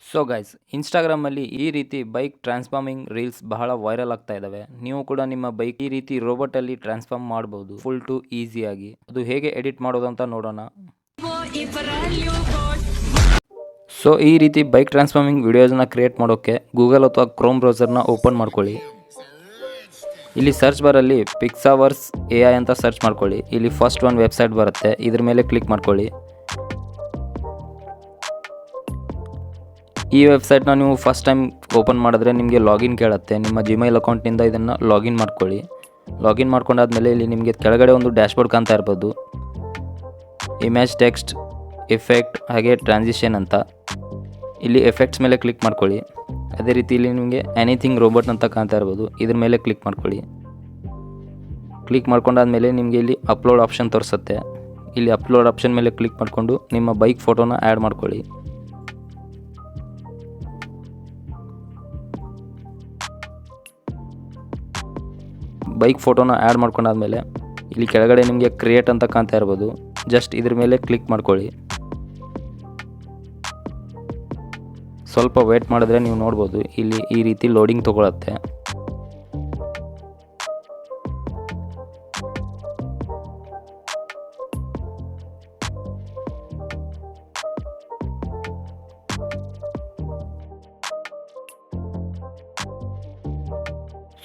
So guys, ಇನ್ಸ್ಟಾಗ್ರಾಮಲ್ಲಿ ಈ ರೀತಿ ಬೈಕ್ ಟ್ರಾನ್ಸ್ಫಾರ್ಮಿಂಗ್ ರೀಲ್ಸ್ ಬಹಳ ವೈರಲ್ ಆಗ್ತಾ ಇದ್ದಾವೆ. ನೀವು ಕೂಡ ನಿಮ್ಮ ಬೈಕ್ ಈ ರೀತಿ ರೋಬೋಟಲ್ಲಿ ಟ್ರಾನ್ಸ್ಫಾರ್ಮ್ ಮಾಡ್ಬೋದು ಫುಲ್ ಟು ಈಸಿಯಾಗಿ. ಅದು ಹೇಗೆ ಎಡಿಟ್ ಮಾಡೋದು ಅಂತ ನೋಡೋಣ. ಸೊ ಈ ರೀತಿ ಬೈಕ್ ಟ್ರಾನ್ಸ್ಫಾರ್ಮಿಂಗ್ ವಿಡಿಯೋಸ್ನ ಕ್ರಿಯೇಟ್ ಮಾಡೋಕ್ಕೆ ಗೂಗಲ್ ಅಥವಾ ಕ್ರೋಮ್ ಬ್ರೌಸರ್ನ ಓಪನ್ ಮಾಡ್ಕೊಳ್ಳಿ. ಇಲ್ಲಿ ಸರ್ಚ್ ಬಾರಲ್ಲಿ ಪಿಕ್ಸಾವರ್ಸ್ AI ಅಂತ ಸರ್ಚ್ ಮಾಡ್ಕೊಳ್ಳಿ. ಇಲ್ಲಿ ಫಸ್ಟ್ ಒಂದು ವೆಬ್ಸೈಟ್ ಬರುತ್ತೆ, ಇದ್ರ ಮೇಲೆ ಕ್ಲಿಕ್ ಮಾಡ್ಕೊಳ್ಳಿ. ಈ ವೆಬ್ಸೈಟ್ನ ನೀವು ಫಸ್ಟ್ ಟೈಮ್ ಓಪನ್ ಮಾಡಿದ್ರೆ ನಿಮಗೆ ಲಾಗಿನ್ ಕೇಳುತ್ತೆ. ನಿಮ್ಮ ಜಿಮೇಲ್ ಅಕೌಂಟ್ನಿಂದ ಇದನ್ನು ಲಾಗಿನ್ ಮಾಡ್ಕೊಳ್ಳಿ. ಲಾಗಿನ್ ಮಾಡ್ಕೊಂಡಾದ್ಮೇಲೆ ಇಲ್ಲಿ ನಿಮಗೆ ಕೆಳಗಡೆ ಒಂದು ಡ್ಯಾಶ್ಬೋರ್ಡ್ ಕಾಣ್ತಾ ಇರ್ಬೋದು. ಇಮೇಜ್, ಟೆಕ್ಸ್ಟ್, ಎಫೆಕ್ಟ್ ಹಾಗೆ ಟ್ರಾನ್ಸಿಷನ್ ಅಂತ. ಇಲ್ಲಿ ಎಫೆಕ್ಟ್ಸ್ ಮೇಲೆ ಕ್ಲಿಕ್ ಮಾಡ್ಕೊಳ್ಳಿ. ಅದೇ ರೀತಿ ಇಲ್ಲಿ ನಿಮಗೆ ಎನಿಥಿಂಗ್ ರೋಬೋಟ್ ಅಂತ ಕಾಣ್ತಾ ಇರ್ಬೋದು, ಇದ್ರ ಮೇಲೆ ಕ್ಲಿಕ್ ಮಾಡ್ಕೊಳ್ಳಿ. ಕ್ಲಿಕ್ ಮಾಡ್ಕೊಂಡಾದ್ಮೇಲೆ ನಿಮಗೆ ಇಲ್ಲಿ ಅಪ್ಲೋಡ್ ಆಪ್ಷನ್ ತೋರಿಸುತ್ತೆ. ಇಲ್ಲಿ ಅಪ್ಲೋಡ್ ಆಪ್ಷನ್ ಮೇಲೆ ಕ್ಲಿಕ್ ಮಾಡಿಕೊಂಡು ನಿಮ್ಮ ಬೈಕ್ ಫೋಟೋನ ಆ್ಯಡ್ ಮಾಡ್ಕೊಳ್ಳಿ. ಬೈಕ್ ಫೋಟೋನ ಆ್ಯಡ್ ಮಾಡ್ಕೊಂಡಾದ್ಮೇಲೆ ಇಲ್ಲಿ ಕೆಳಗಡೆ ನಿಮಗೆ ಕ್ರಿಯೇಟ್ ಅಂತ ಕಾಣ್ತಾ ಇರ್ಬೋದು. ಜಸ್ಟ್ ಇದ್ರ ಮೇಲೆ ಕ್ಲಿಕ್ ಮಾಡ್ಕೊಳ್ಳಿ. ಸ್ವಲ್ಪ ವೇಟ್ ಮಾಡಿದ್ರೆ ನೀವು ನೋಡ್ಬೋದು ಇಲ್ಲಿ ಈ ರೀತಿ ಲೋಡಿಂಗ್ ತೊಗೊಳತ್ತೆ.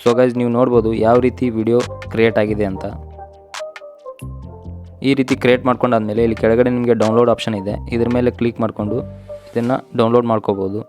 ಸೊ ಗೈಸ್, ನೀವು ನೋಡ್ಬೋದು ಯಾವ ರೀತಿ ವಿಡಿಯೋ ಕ್ರಿಯೇಟ್ ಆಗಿದೆ ಅಂತ. ಈ ರೀತಿ ಕ್ರಿಯೇಟ್ ಮಾಡ್ಕೊಂಡಾದ್ಮೇಲೆ ಇಲ್ಲಿ ಕೆಳಗಡೆ ನಿಮಗೆ ಡೌನ್ಲೋಡ್ ಆಪ್ಷನ್ ಇದೆ, ಇದ್ರ ಮೇಲೆ ಕ್ಲಿಕ್ ಮಾಡಿಕೊಂಡು ಇದನ್ನು ಡೌನ್ಲೋಡ್ ಮಾಡ್ಕೋಬೋದು.